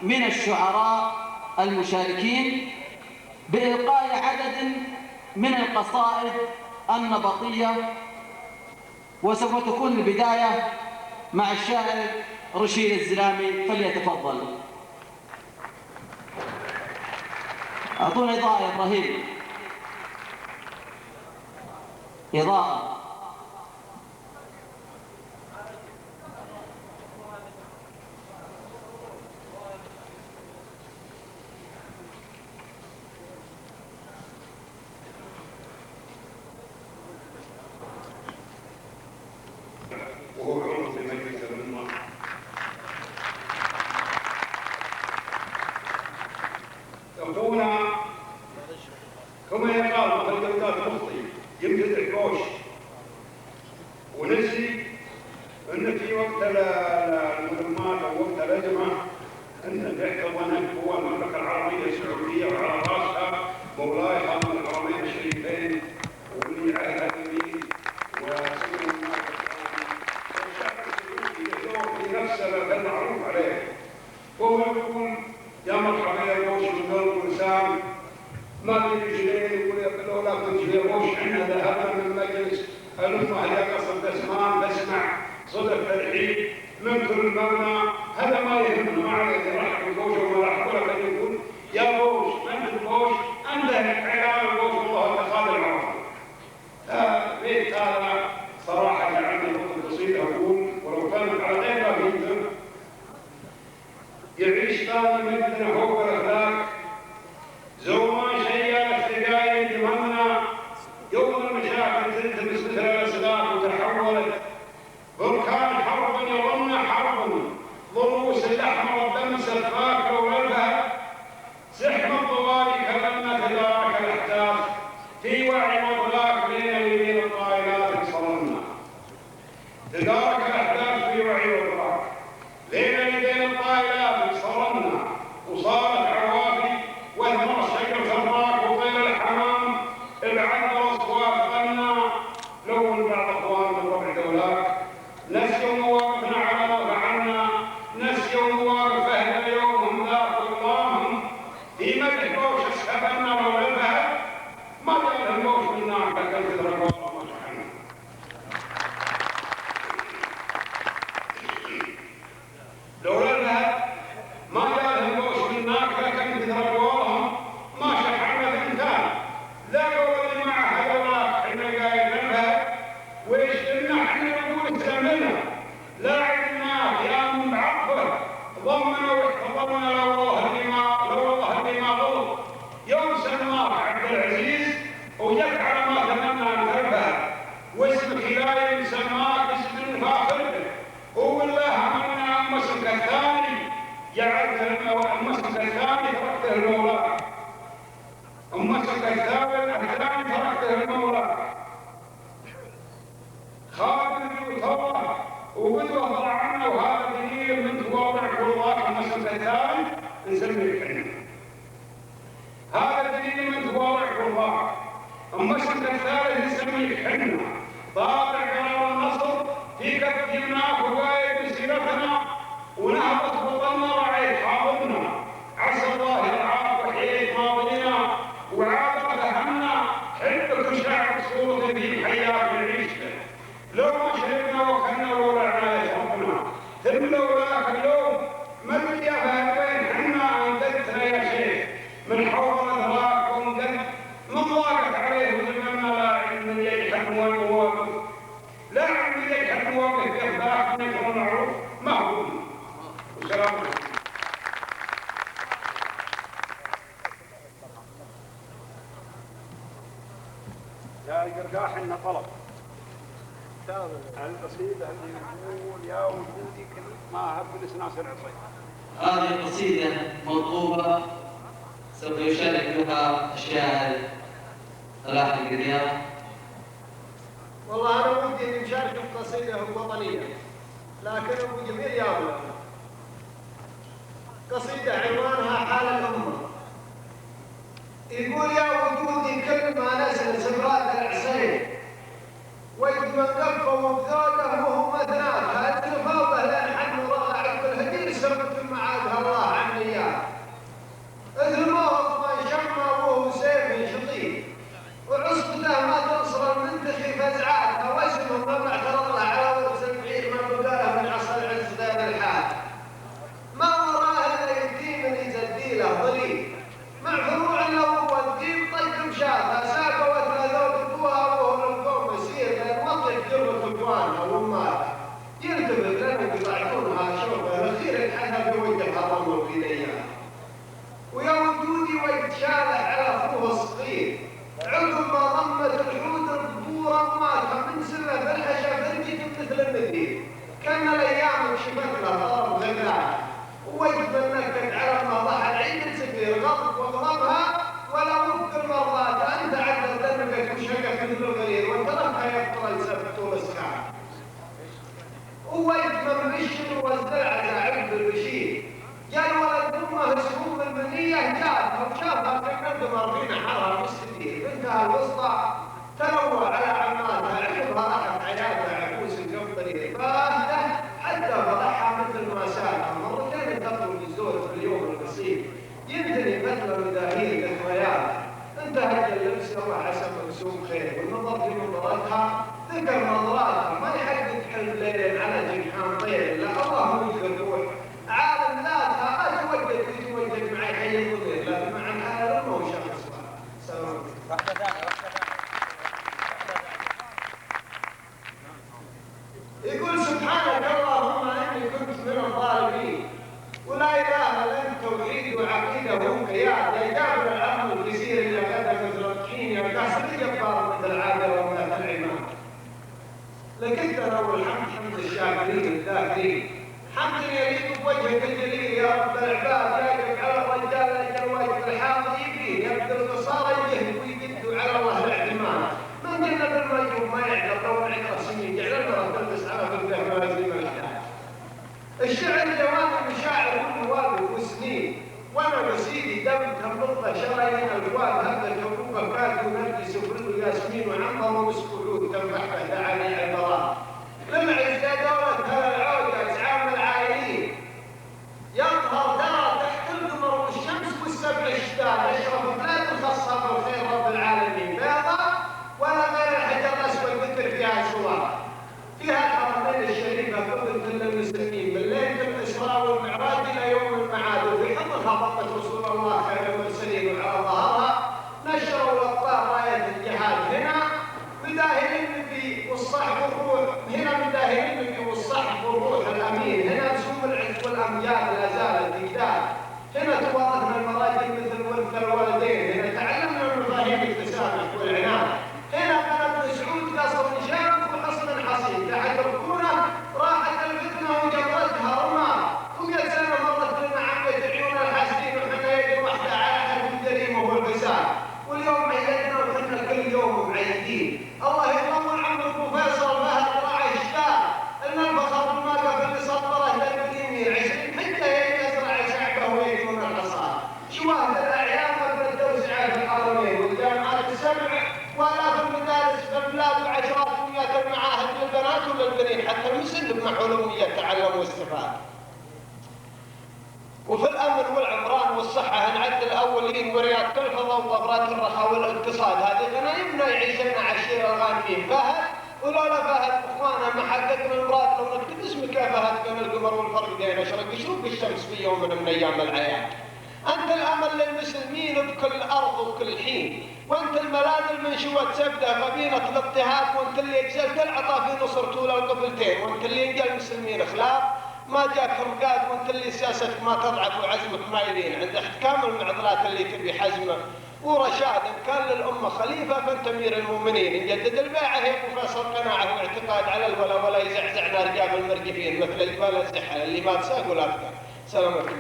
من الشعراء المشاركين بإلقاء عدد من القصائد النبطية، وسوف تكون البداية مع الشاعر رشيد الزلامي، فليتفضل. أعطونا إضاءة يا إبراهيم، إضاءة. وهو عضو في مجلس الأمة. أخونا كما يقال مثل جودات مخطي يمتدح كوش، ونسي أن في وقت المهمات أو وقت الأزمة أن بيحتضن هو المملكة العربية السعودية وعلى رأسها مولاي خادم الحرمين الشريفين وولي عهد الأمين وسيد المعروف عليه. وهو يقول يا مرحبا يا بوش من قلب ولسان، ما تجي جنين يقول لولا كنت يا بوش احنا ذهبنا من مجلس الامه الى قصر دسمان نسمع صدى الترحيب من كل المبنى، هذا ما يهمنا، ما عليه راح البوش وما راح ولا قد يقول يا بوش انت البوش انت عيال البوش والله تخاذل العرب. بيت هذا صراحه جعلني نقطه بسيطه اقول ولو كانت على غير ما يعيش ثاني مثل حب الاخلاق زوما شيال السقاية يهمنا يوم المشاكل تلتبس مثل الاسلاك وتحولت بركان حرب يظن حرب ضروس الاحمر الدم سفاك وولدها سحب الطوالي كلمة تدارك الاحداث في وعي مطلاق بين يمين الطائلات صرنا تدارك الاحداث في وعي مطلاق بين يدين الطائلات صرنا وصارت عوافي واثمر الشجر سراك وطير الحمام ابعد الاصوات غنى لون بعض اخوان من ربع دولاك نسيوا مواقفنا على ما فعلنا نسيوا مواقف اهل يومهم ذاك اللهم في مدح بوش اسحبنا مولدها ما جاء البوش من نار لكن تدرك والله ما شحنا. لولا الذهب ما جاء البوش من نار لكن تدرك والله ما شحنا ثنتان. لا قول اللي مع هذولاك احنا قايل لها ويش ان احنا نقول استعملها لا عندنا يا معبر ضمنا واحتضمنا لو الله اللي ما غلط يوم سماك عبد العزيز وجدت على ما تمنى ان تربها واسمك هلال سماك اسم فاخر والله منا امسك الثاني جعلت امسك الثاني تركته المولى امسك الثاني تركته المولى خادم يطوى وقدوه طلع عنه وهذا دليل من تواضع كل ذاك امسك الثاني نسميه الحنه. هذا دليل من تواضع كل ذاك امسك الثالث نسميه الحنه. طابع قرار النصر في كف يمناك وقايد بسيرتنا ونهضت بطلنا رعيت حاضرنا عسى الله يرعاك وحييت ماضينا وعاد فهمنا حبك شعب صورتي في حياك نعيشها لو ما شربنا وكلنا ولا عناية ربنا ثم لولاك اليوم ما بدي افهم وين حنا انقذتنا يا شيخ من حول الاذراق وانقذ من ضاقت عليه وزمنا لا علم يجحد ومواقف لا علم يجحد مواقف يخدعك من المعروف ما هو. والسلام عليكم. يا قرقاح إن طلب القصيدة اللي يقول يا وجودي كل ما هب الاسناس العصي. هذه القصيدة مطلوبة سوف يشارك بها الشاعر صلاح القريان. والله أنا ودي أن نشارك القصيدة الوطنية لكن أبو جميل يا أولاد قصيدة عنوانها حال الأمة. يقول يا وجودي كل ما نزل سبرات العسير ويجمع قفه وبذوقه وهو مثناك هل تفاضه لأن حد وضع عقب الهدير سبت المعاد الله غضب واغضبها ولا وفق المرضات، أنت عدل ذنبك وشقك مثل الغرير وتركها يبطل السبت والإسكان. ويتمم رشد والزرع عبد الرشيد قال ولد امه سموم المنيه جاتها وشافها تقدم 40 حاره مستدير بنتها الوسطى تنوع على عماتها عقبها اخذ حياتها عكوس القنطرير فاهده حتى فضحها مثل ما سالها مرتين تطلب الزوج في اليوم البسيط ينتهي مثل مداهير ذكريات انتهت اللبس الله عسى مرسوم خير والنظر في منظرتها ذكر نظراتها ما يحدد حلم ليل على جنحان طير لا الله يذكر روح عالم ذاتها اتوجد ويتوجد معي حي الضمير لكن مع الحال ما هو شخص سلام. يقول سبحانك اللهم اني كنت من الظالمين ولا اله الا انت توحيد وعقيده وانقياد يا جابر العم الكثير اللي قدم الركين يا كاسر الجبار مثل العابر ومثل العماد. لكنت له الحمد حمد الشاكرين الذاكرين حمد يليق بوجهك الجليل يا رب العباد يجب على الرجال الجواد الحاضر يبين يبدو القصارى يجهد ويجد على الله الاعتماد من جنب المجهول ما يعلم لو عند رسمي جعلنا رب الاسعار في الدهمازي والحياه. الشعر جوانب مشاعر والمواقف والسنين وانا بسيدي دم تنبض شرايين الفؤاد هبه حبوبه فات ونرجس وكل ياسمين وعنبر ومسكولود تنبحبه دعاني عبرات لمعز يا دولة هلا العودة زعام العائلين يظهر ترى تحت القمر والشمس والسبع الشتات اشرف بلاد خاصة بالخير رب العالمين بيضاء ولا غير الحجر الاسود ذكر فيها سوار فيها الحرمين الشريفة قبل كل المسلمين بالليل الاسراء والمعراج الى يوم المعاد وفي حضرها ضمت رسول الله خير المرسلين وعلى ظهرها نشروا الابطال راية الجهاد هنا مداهن النبي والصحب والروح هنا مداهن النبي والصحب والروح الامين هنا نسوم العز والامجاد لا زالت تجداد هنا توارثنا المراجل مثل ورث الوالدين هنا تعلمنا المفاهيم التسامح والعناد هنا بلد مسعود قصر شامخ وحصن حصين تحت ركونه راحت الفتنه وجبرتها رماه وقد سنه مرت لنا عمه عيون الحاسدين وحنا يد واحده على حد الجريمه والفساد واليوم عيدنا وحنا كل يوم معيدين الله يطول عمرك وفيصل فهد راعي اشتاق ان الفخر بالموقف اللي سطره للمدينين 20 حتى يزرع شعبه ويدون الحصاد شواهد الاعيان والتوسعه في الحرمين والجامعات السبع والاف المدارس في البلاد وعشرات ومئات المعاهد للبنات وللبنين حتى المسن بمعلوميه تعلم واستفاد. وفي الامن والعمران والصحه هنعد الاولين ورياض الفضاء وطبرات الرخاء والاقتصاد هذه غنايمنا يعيش لنا عشيره الغانمين فهد ولولا فهد اخوانا ما حققنا المراد لو نكتب اسمك يا فهد بين القمر والفرق بين اشرق يشرق الشمس في يوم من ايام العيان. انت الامل للمسلمين بكل ارض وكل حين وانت الملاذ المنشوه سبده مدينه الاضطهاد وانت اللي جزلت العطاء في نصر طول القبلتين وانت اللي انجى المسلمين خلاف ما جاك رقاد وانت اللي سياستك ما تضعف وعزمك ما يلين عند احتكام المعضلات اللي تبي حزمه ورشاد ان كان للامه خليفه فانت امير المؤمنين نجدد البيعه هيك وفيصل قناعه واعتقاد على الولا ولا يزعزعنا رجال المرجفين مثل الجبال الزحل اللي ما تساقوا الافكار. سلام عليكم.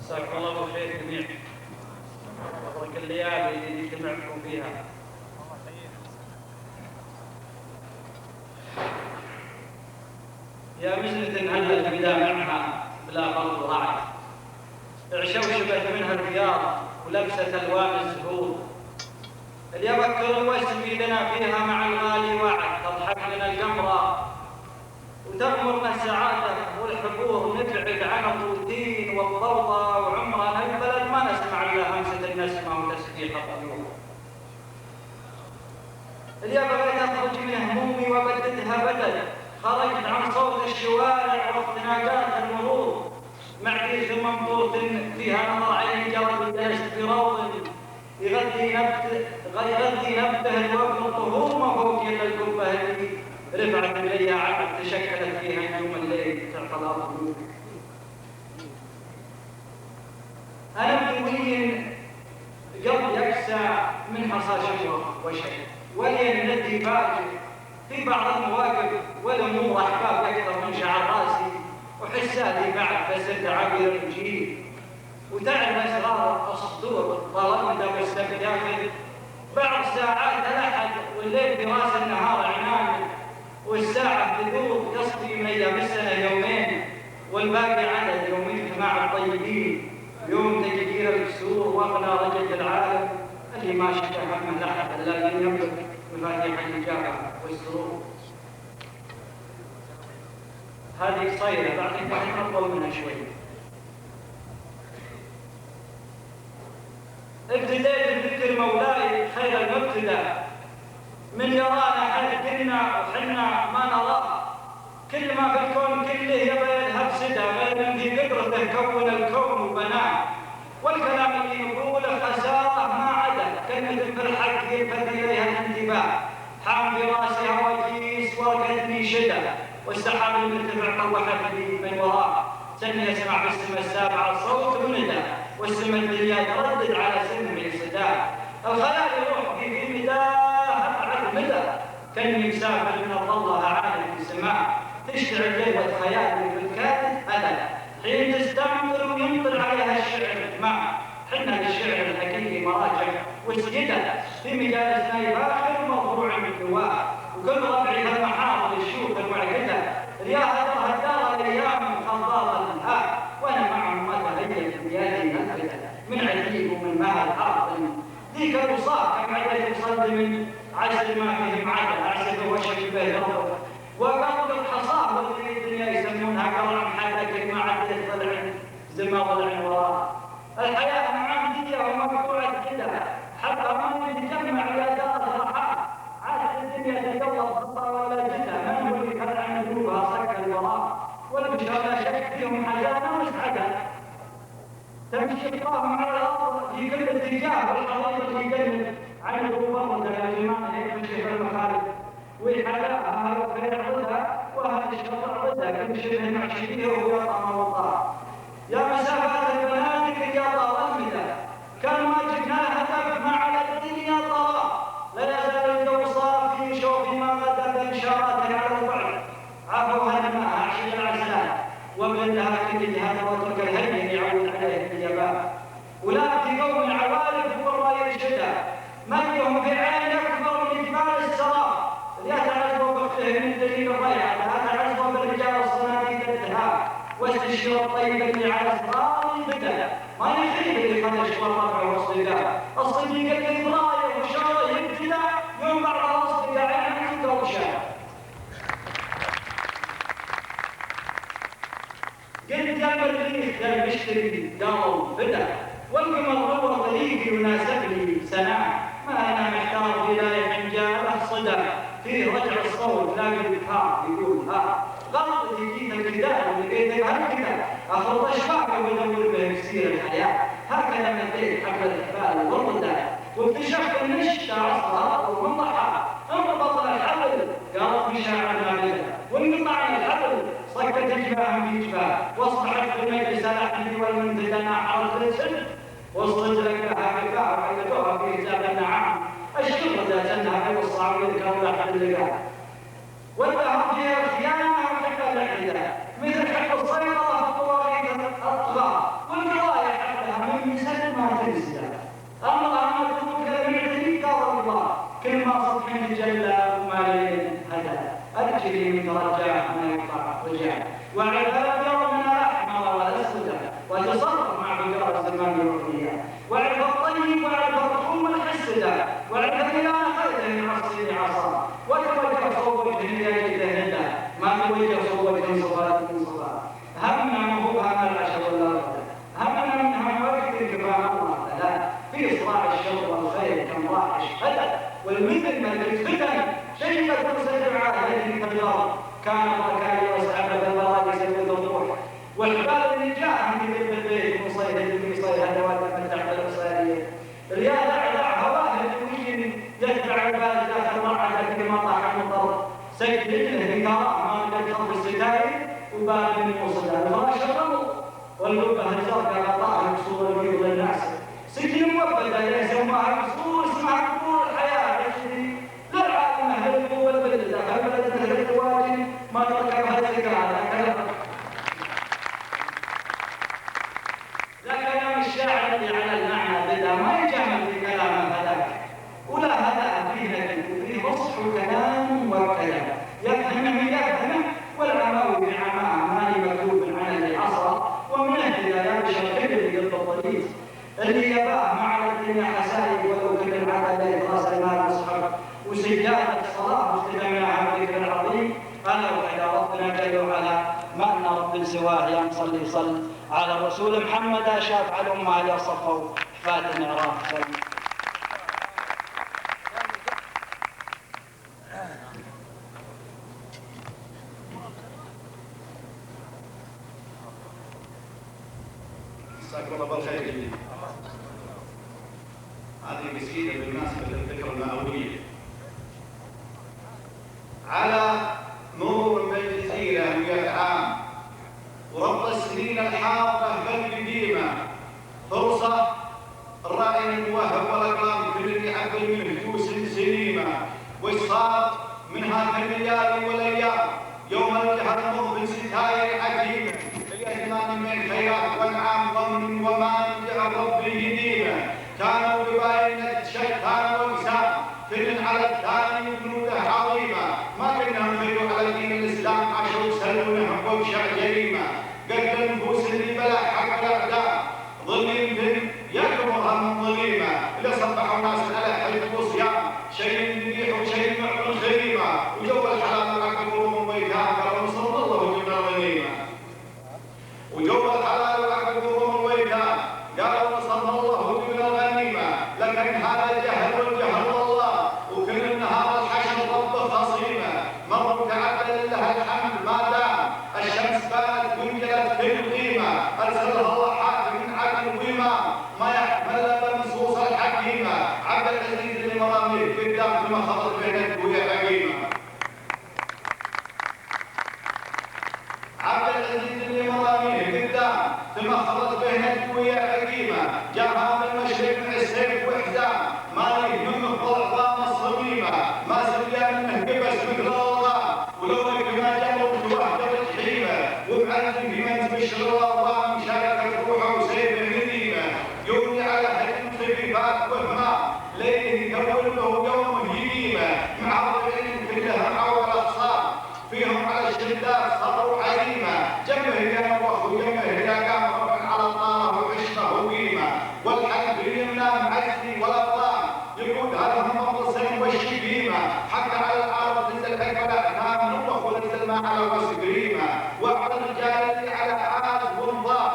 جزاكم الله خير جميعا. مبروك الليالي اللي جمعكم فيها. يا مجلة هلا البداية معها بلا فرض وراعي. عشوشبت منها الرياض ولبست الوان الزهور. اللي يفكر الوسمي لنا فيها مع الغالي وعد تضحك لنا الجمره وتغمرنا السعاده والحبور نبعد عن الروتين والضوضاء وعمرنا البلد ما نسمع الا همسه النسمه وتسبيح الطيور. اليوم بغيت اخرج من همومي وبددها بدل خرجت عن صوت الشوارع واختناقات المرور مع ريح ممطوط فيها نظر عين جرب الدشت بروض يغذي نبته الوقت الطهور ما فوق الا القبه اللي رفعت اليها عقب تشكلت فيها نجوم الليل تعطى الارض نور. انا بدوي قلبي يكسر يكسى من حصى شجرة وشيء ولين ندي فاجر في بعض المواقف والأمور أحباب أكثر من شعر راسي وحساتي بعد فسد عبير الجيل وتعلم أسرار الصدور ظلمت واستبداخل بعض ساعات الأحد والليل في راس النهار عنان والساعة تدور يصفي من أيام السنة يومين والباقي عدد يومين جماعة الطيبين يوم تجدير الكسور وأغنى رجل العالم اللي ما شفت همه لحد الذي يملك مفاتيح الإجابة والسرور. هذه قصيرة بعدين أطول منها شوي. ابتديت بذكر مولاي خير المبتدأ من يرانا حدنا وحنا ما نراه كل ما في الكون كله يبى يذهب سدى غير من في قدرته كون الكون وبناه والكلام اللي نقوله خسارة ما عدا كلمة في الحق يلفت إليها الانتباه حام في راسي هواجيس وركتني شدة والسحاب المرتفع طوحت لي من وراه سني يسمع في السماء السابعة صوت وندى والسماء الدنيا تردد على سمع الصداه الخيال يروح في مداه أبعد مدى كأني مسافر من الله عالم في السماء تشتعل جلوة خيالي بالكاد أنا حين تستمطر ويمطر عليها الشعر مع حنا للشعر الحقيقي مراجع وسيدة في مجالسنا يباخر مرفوع بالدواء وكل ربعي هالمحافظ الشوف المعقدة رياها الدار الأيام خضارة الها وأنا معهم ما تهيأ بيادي نفذة من عجيب ومن مال عاطم ذيك الوصاف كم عدد مصدم عسل ما فيه معدل عسل وشك به ربه وقبض الحصاه واللي الدنيا يسمونها قرع حدك ما عدت طلع زما طلع وراء الحياة معمدية ومقطوعة كده حتى ما نتجمع يا دار الرحاء عاد الدنيا تتقلب خطا ولا جدة من هو اللي كان عن قلوبها صك الوراء والبشر لا شك فيهم حزانة مسعدة تمشي خطاهم على الأرض في كل اتجاه والحضيض يقلب عن الغبار يا جماعة يمشي في المخالف ويحلاها ويعرضها وهذا الشرع عرضها كل شبه معشبيه وهو يطعم والله يا مسافات البنادق يا طارمدة كان ما جبنا هدف ما على الدنيا طرا لا يزال الدوصار في شوف ما غدا بإشارات على البعد عفوها الماء عشق العسلان ومن لها كل هذا وترك الهدي يعود عليه اليابان ولا في قوم العوالف والراي الشتاء مدهم في عين أكبر من جبال السراب يتعزوا بقته من دليل الريعة يتعزوا بالرجال الصناديد الدهاء واستشير الطيب اللي على أسرار البدل ما يخيب اللي خدش والربع والصديقاء الصديق اللي برايه وشاره يبتدى يوم بعد الأصدقاء عين وشاه قلت يا مريخ يا المشتري قالوا بدأ والقمر هو طريقي يناسبني سنة ما أنا محتار في لايح جاله صدى فيه رجع الصوت لا بالإبهام يقول ها غلطتي جيت الكتاب ولقيت هالكتاب أخذ أشواقه وأدور به يصير الحياة هكذا مديت حبل الحبال والردى واكتشفت أن الشتاء عصرها ومنضحى انضبط الحبل قالت مشاعرنا بها وانقطع الحبل صكت الجباه في جباه واصبحت في المجلس الأحمد والمنتدى نحرت السد وصلت لك لها كفاه وعيدوها في حساب النعام الشغل ذاتنها في الصعب يذكر لحد اللقاء والذهب فيها الخيانة وحق العدة مثل حق السيطرة في الطوارئ الأطغى والقضايا حقها من سد ما تنسى أمرها مكتوب كلمة قال الله كل ما صدح الجلة ومالين هذا أرجلي من رجاء ما يقطع رجاء وعذاب يوم من الأحمر والأسود وتصرف مع بقرة الزمان الروحية وعرف الطيب وعرف الرحوم الحسدة وعرف إلى خير من عصير عصا وتوجه صوب وجه يجده هدى ما توجه صوب وجه صفات من صفات همنا مهوبها من العشر والأرض همنا منها وقت كفاها الله لا في إصلاح الشر والخير كم راح اشهد والمثل ملك الفتن شيبة ترسل عاهده في الأرض كان الركائي واسعد بالبرادس والضروح والحبال اللي جاء من ذي البيت مصيد اللي صيدها دواتم تحت الأصالية رياض أعداء هواه الوجين يتبع البال داخل مرعى في مطاح المطر سيد رجله بكراء ما قد خلف الستاير وبال من موصلها الفراش الرمل والقبة الزرقاء غطاها بصور البيض للناس سجن مؤبدا يسموها الدنيا حسايب ولو كنا على ليل راس المال مصحف وسجادة الصلاة مستمعها بذكر العظيم أنا وإلى ربنا جل وعلا ما أن رب سواه يا مصلي صل على الرسول محمد شافع الأمة اللي صفوا فات المعراج. مساكم الله بالخير جميعا. هذه قصيدة بالمناسبة للذكرى المئوية على مرور بالجزيرة 100 عام وربط السنين الحاضرة بل قديمة فرصة الرأي الموهب والأقلام كل يعقل من هجوس سليمة وش صار منها كالليالي والأيام يوم الجهر المظلم ستاير عجيبة الأزمان من خيرات وانعام ومن وما نرجع ربي يديمه كانوا بباينة شتان وقسام كل على الثاني وجنوده عظيمة ما كنا نخير على دين الإسلام عشر سلونهم وبشع جريمة قد النفوس اللي بلا حق الأعداء ظلم بن يكبرها من ظليمة اللي صبحوا ناس على حلف وصيام شيء مليح وشيء معقل خريمة وجو الحلال وعقبهم ويتام كرم صلى الله من الغنيمة وجو الحلال وعقبهم ويتام قالوا صلى الله من الغنيمة لكن هذا جهل والجهل والله وكل النهار الحشر رب خصيمة مر تعدل لها الحمد ما دام الشمس بانت وانجلت كل قيمة أرسلها الله حاكم من عدل وإمام ما يحمل بنصوص الحكيمة عبد العزيز المرامير قدام ثم خطر بينك ويا حكيمة عبد العزيز المرامير قدام ثم خطر بينك ويا حكيمة جاءها من المشرق من السيف وحزام ما يهمه بالعظام الصميمة ما سليا منه قبس مثل الوضع ولو ما جابوا وحده الحيمة ومعلم في منزل الشغل مشاركة روحه وسيف النديمة يومي على هدم خفيفات وهما ليله يكون له يوم هيمة معرضين كلها معول أخصام فيهم على الشدات صاروا عزيمة جنبه يا وخو جنبه يا قام ربع على الطاره وعشقه وقيمة والحد يمنى معزي والأبطال يقول هذا هم الصين والشبيمة حتى على الأرض تنزل أكبر أحكام نوخ ونزل ما على وسط قريمة وعلى الرجال اللي على عاد ونظام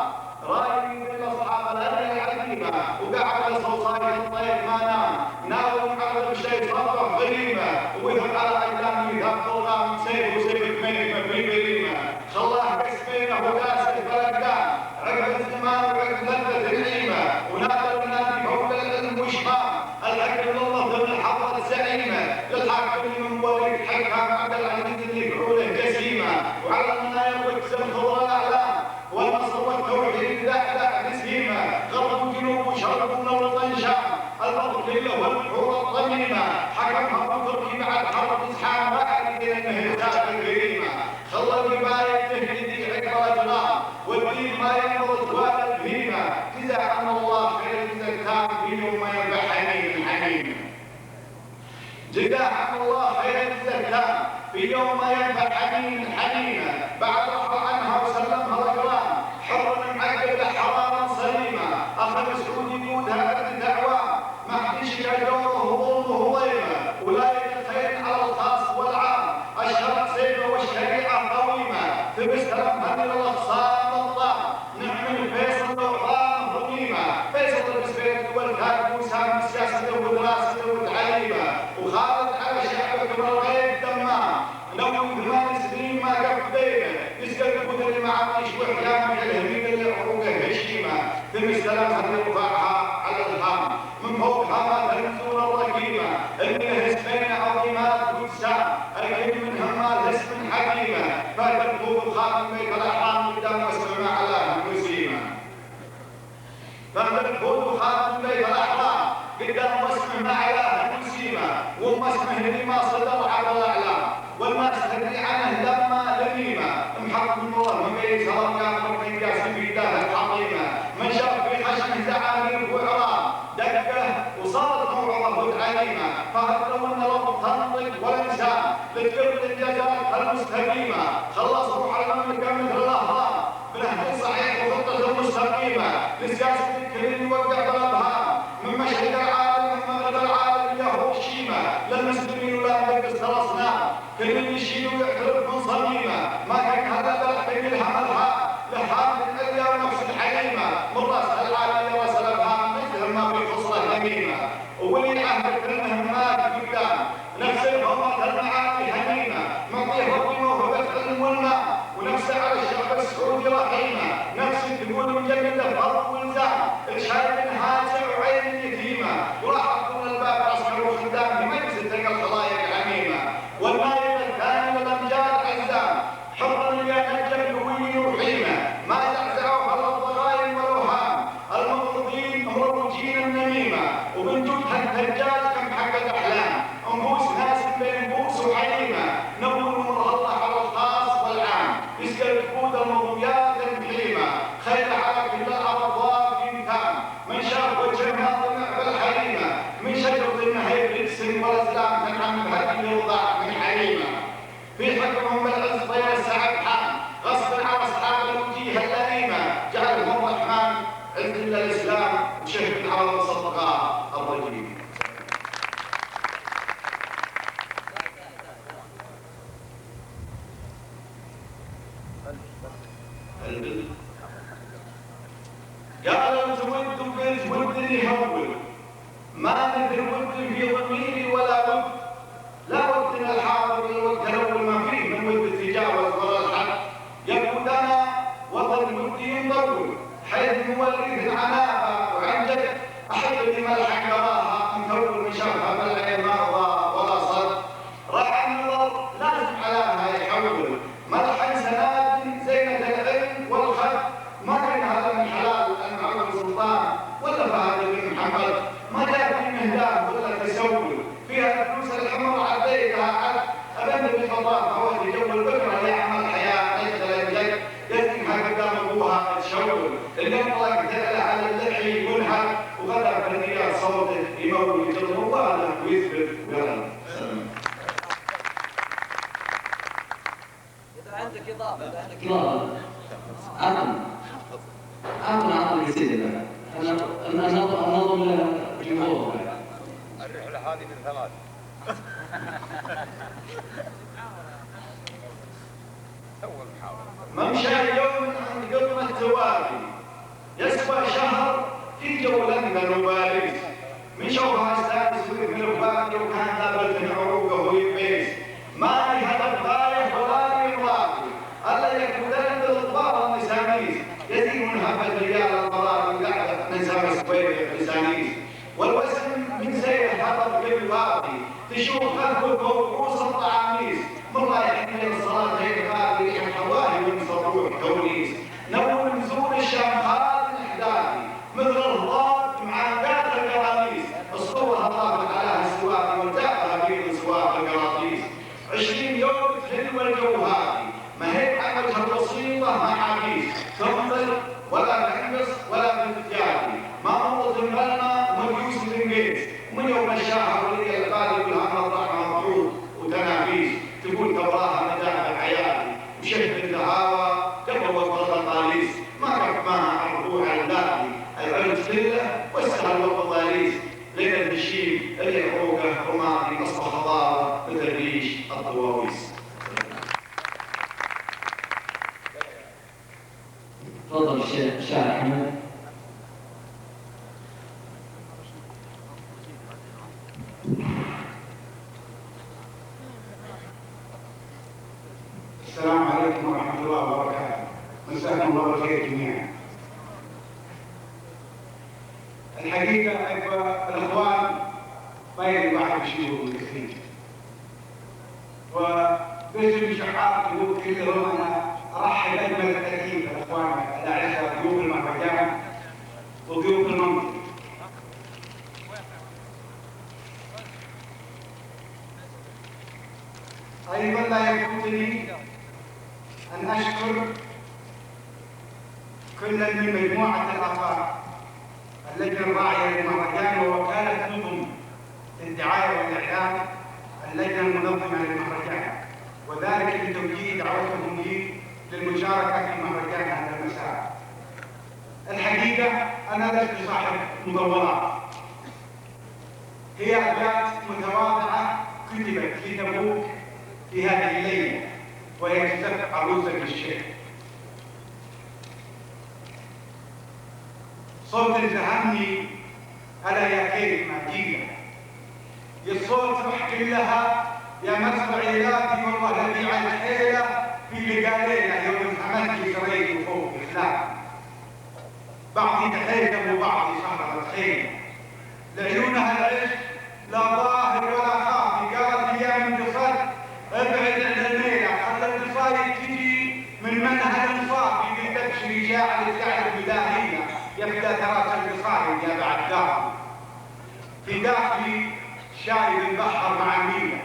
رايين بالأصحاب الأرض العظيمة وقعد الصوصاية الطيب ما ناوي على الشيء صبح غريمة ويذهب على أيام يذهب طلام سيف وسيف كمينة في بريمة خلاه قسمينه وداس الفلقدان عقب الزمان وعقب لذة النعيمة ونادى النادي حول العلم وشمام الحكم الله ضمن الحضرة الزعيمة للحاكم من ولي الحكام عبد العزيز اللي بعوله جسيمة وعلى المناير واكسب خضر الأعلام والنصر والتوحيد ذعذع نسيمة غرب وجنوب وشرق ونور طنشام الأرض كله والبحور الضميمة حكمها بتركي بعد حرب إزحام بعد إنه ذات الكريمة خلى الرباية تهدي عقب الأجرام والدين ما ينبض ولا البهيمة جزاء عن الله خير الزكام في يوم ما ينبع حنين حنين جزاء عن الله خير الزكام في يوم ما ينبع حنين حنينة بعد رفع عنها وسلمها الأقران حر معقب حرارا سليمة أخذ مسعود يقودها عدة أعوام ما حدش كجوره ظلمه ضيمة ولاية الخير على الخاص والعام أشهرت سيفه والشريعة قويمة ثبت لمها من الأغصان والطعم نعم الفيصل وعظام ضميمة فيصل البسبيت والكاتب وسام السياسة ودراسة وتعليمة وخالد على شعبك من الغيب دمام لو من 8 سنين ما قف بينه يسقى الكود اللي ما عطيش وحكامه الهمين اللي عروقه هشيمة ثم استلمها رفعها على الهام من فوقها ما تنزل الرقيمة اللي اسمين عظيمات وجسام الكل من همال اسم حكيمة فتنفوض خاتم بيت الأحرام قدام واسمع على المسيمة فتنفوض خاتم بيت الأحرام قدام واسمع على المسيمة وما اسمه اللي ما صدر على الأعلام والناس تدري عنه لما لميمة محكم الله من بين سلام قام من قاسم في داه الحطيمة من شاف في خشمه زعانير وعرام دقه وصارت موعظة وتعليمة فهدوا ان رب تنطق والانسان لتقبل الجزاء المستقيمة خلص روح المملكة مثل الاهرام بنهج صحيح وخطة مستقيمة لسياسة الكل يوقع بالابهام من مشرق العالم من مغرب العالم يهو الشيمة لا المسلمين ولا ملبس الأصنام كل اللي يشيل ويعترف من صميمة ما كان هذا بلحق الحملها لحام الأليا ونفس الحليمة من راس العالم راس الأفهام مثل ما في خصلة هميمة وولي عهد كلهم مات قدام نفس الهمة المعاني هميمة معطيه ربي موهبة علم والماء ونفسه على الشعب السعودي رحيمة نفس تقول مجلدة فرض والزام الشايب هاسع وعين يتيمة وراح كل الباب عسكر وخدام مجلس تلقى الخلايق العميمة والمايل الثاني للأمجاد عزام حرا ينجم قوي وحيمة ما يعزعوا فلا الضغاين والأوهام المطلوبين مروجين النميمة ومن جودها الدجاج كم حق الأحلام أنفوس ناس بين بوس وحليمة نور نور الله على الخاص والعام يسكر جهود المضويات الكريمة خير على كل الأرض في مكان من شاف وجهها ضمع بالحليمة من شجرة النهيب لبسن والأسلام تنعم بهدي يوضع من حليمة في حكمهم العز طير السعد حام غصب على أصحاب الوجيه اللئيمة جعلهم الرحمن عز للإسلام وشهد على الصدقاء الرجيم. قال الود وقلت ود يهول ما ندري ود في ضميري ولا ود لا وقتنا الحاضر الود الاول ما فيه من ود تجاوز ولا الحد يقول انا وطن ودي مطول حيث مورث العنابه وعن جد احب اللي ملحق قراها مكون من شافها بالعين ما رضى ولا صد راح النظر لازم علامها يحول ملحن سناد زينه العلم والخد ما كان هذا من حلال ان عمر سلطان ولا فهد بن محمد ما جاء في مهدان ولا تسول فيها الفلوس الحمر عديتها عد ابن بالفضاء حوالي جو البكره يعمل حياه يدخل الجد يسقيها قدام ابوها تشول اللي يطلق دلع على اللحي يقولها وغدا في النيات صوته يمول يجر مبالغ ويثبت ويلا إذا عندك إضافة أعطنا كثير أنا أظن الجمهور الرحلة هذه من ثلاث. أول محاولة. ممشى يوم عند قمة التوالي يسوى شهر في جولتنا نباريس من شوفها استانس من الوادي وكان ثابت عروقه ويبيس ما لي هدف غاية ولا لي راضي الا يكون الاطباق النساميس يزيد من هبة رجال القرار من قعدة نسام سويد لسانيس والوسم من سير الحطب بالوادي تشوف خلفه فوق رؤوس الطعاميس والله يحمل الصلاة غير هذه الحواهي من صروح تونيس نور نزول الشام خالد الحدادي مثل الضاد معاندات القراميس اسطورها طافت على السواق وارتاحها في سواق القراطيس 20 يوم تهل والجوهاتي ما هي عملها البسيطة مع عبيس تنظر ولا تحبس ولا تتجاري ما مرت الملمى ومن يوسف انجيز ومن يوم الشاهر ولي الغالي والهمر الرحمة مفروض وتنافيس تقول توراها مداح حياتي وشهد الدهاوى قبل وقت الطاليس ما كفاها عن ربوع الباقي العلم سله والسهل والطاليس لين الهشيم اللي حقوقه رمادي اصبح حضاره مثل ريش الطواويس. تفضل الشاعر احمد. السلام عليكم ورحمة الله وبركاته. مساكم الله بالخير جميعا. الحقيقة الإخوان ما يدري واحد يشيلوا كثير. وباسم شحات يقول كلهم أنا أرحب أجمل الترحيب بالإخوان الأعزاء ضيوف المهرجان وضيوف المنطقة. أيضا لا يفوتني أن أشكر كل من مجموعة الآفاق اللجنة الراعية للمهرجان ووكالة نظم للدعاية والإعلام اللجنة المنظمة للمهرجان وذلك لتوجيه دعوتهم لي للمشاركة في مهرجان هذا المساء. الحقيقة أنا لست صاحب مطورات هي أبيات متواضعة كتبت في تبوك في هذه الليلة، وهي تسبح عروسة الشيخ. صوت التهني ألا يا كيف ما جيله، الصوت تحكي لها يا مسمع إلهي والله الذي على الحيلة في اللي قالينا يوم حملتي سريت فوق إخلاق، بعضي تحيتم وبعضي سهرت خيمة، لعيونها العشق لا ظاهر ولا خافي، قالت يا من قصرت ابعد عن الميلة، خلى القصايد تجي من منهل صافي، قلت ابشري شاعر تعرف بداهية يبدا تراس القصايد يا بعد دار، في داخلي شايب البحر مع الميلة،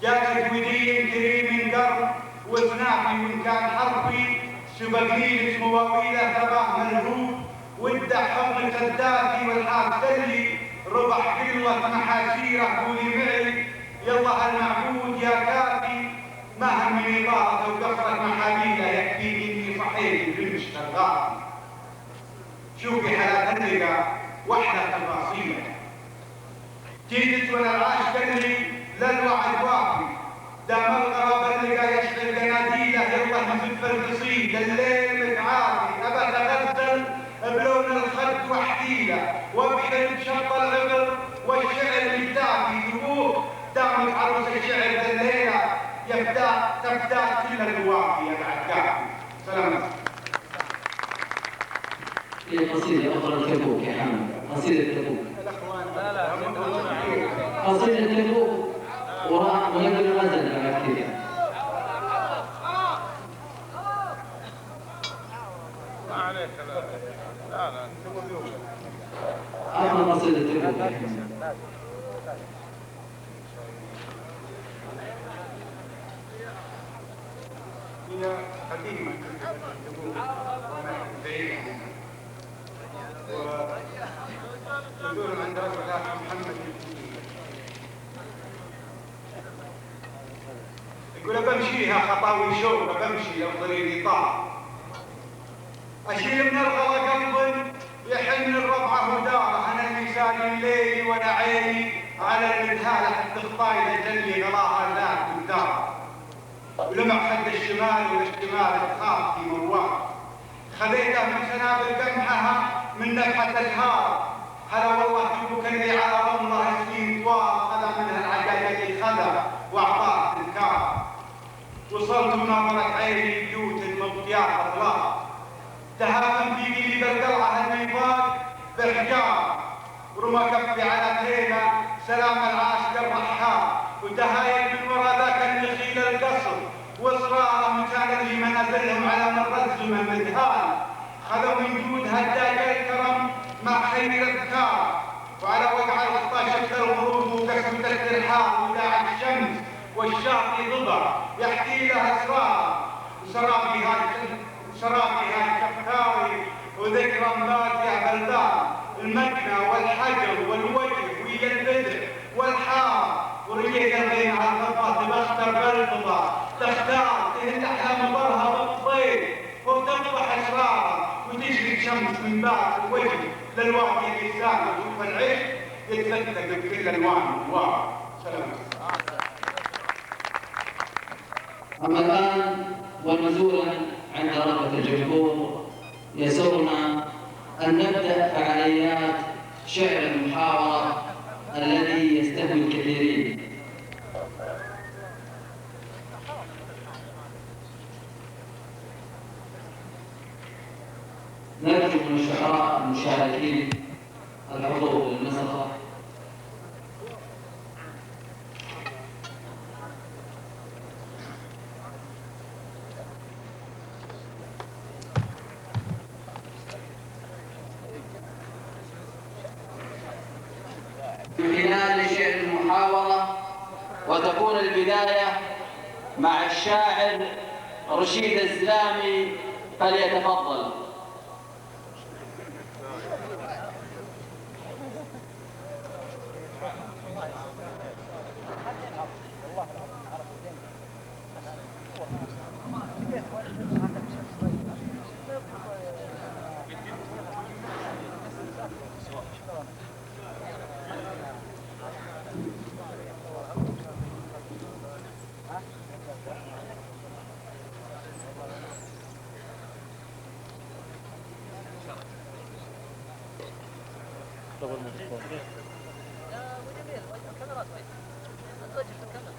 جاتت ودي كريم قرب وزنافي، وان كان حرفي سبقني مواويله تراه ملهوب، ودع حضن سداتي والحال سلي، ربح قلة محاسيره قولي معي، يلا المعبود يا كافي، مهما من إطارة وكثرة محاميله يكفيني اني صحيت بالمشتى الغافي. شوفي حالات اللقا وحدة تفاصيله، جيت وانا العاش قلبي للوعد وافي، دام الغراب اللقا يشغل قناديله، يلا نزف القصيد الليل متعافي، ابى اتغزل بلون الخد وحديله، وابحر بشط العبر والشعر الكتابي، ذبوح دامت عروس الشعر الليله تفتات كل الوافي يا العكافي. سلام. هي قصيدة أخرى تبوك يا حمد، قصيدة تبوك. قصيدة تبوك ونقل غزل بعد كذا. ما عليك لا أخرى قصيدة تبوك يا حمد. هي قديمة بعيدة وتدور عند رجل محمد يقول بمشيها خطاوي شوق، بمشي لو طريقي طال، اشيل من الغلا قلب يحن الربعه وداره، انا المثال الليلي وانا عيني على المدهاله حتى الطايله تجلي غلاها ذاك الدار، ولمع خد الشمال والاشتمال تخاف في موال، خذيته من سنابل قمحها من نفحه الهار، هلا والله جبك اللي على رمله سنين طوال، خذا منها العجاجه اللي خذا واعطاه تذكار، وصلت ونظرت عيني بيوت المضياف اطلاق، تهافن في قلب القلعه الميفاق بحجار، ورمى كفي على خيمه سلام العاشق الرحال، وتهايل من وراء ذاك النخيل القصر، واصراره مكان اللي منازلهم على مر الزمن مدهان، خذوا من جود هدايا الكرم مع خير الاذكار، وعلى وقع الغطاء شكل الغروب وكسوة الترحال، وداع الشمس والشاطئ ضبع يحكي لها اسرار، وسرابي هاي كفكاري وذكرى باقية بلدان، المكنة والحجر والوجه ويا البدر والحار، ورجيت الغين على الخطة تبختر بالفضة، تختار تهد أحلام ضرها بالطيب وتطبح أسرارها، وتشرق شمس من بعد الوجه للواقع الإنسان، وشوف العشق يتفتك بكل ألوان وأنوار. سلام. أما الآن ونزولا عند رغبة الجمهور، يسرنا أن نبدأ فعاليات شعر المحاورة الذي يستهوي الكثيرين. نرجو من الشعراء المشاركين الحضور للمسرح. من خلال شعر المحاورة، وتكون البداية مع الشاعر رشيد الزلامي، فليتفضل. يا ابو جميل الكاميرات وين؟ الوجه في الكاميرا.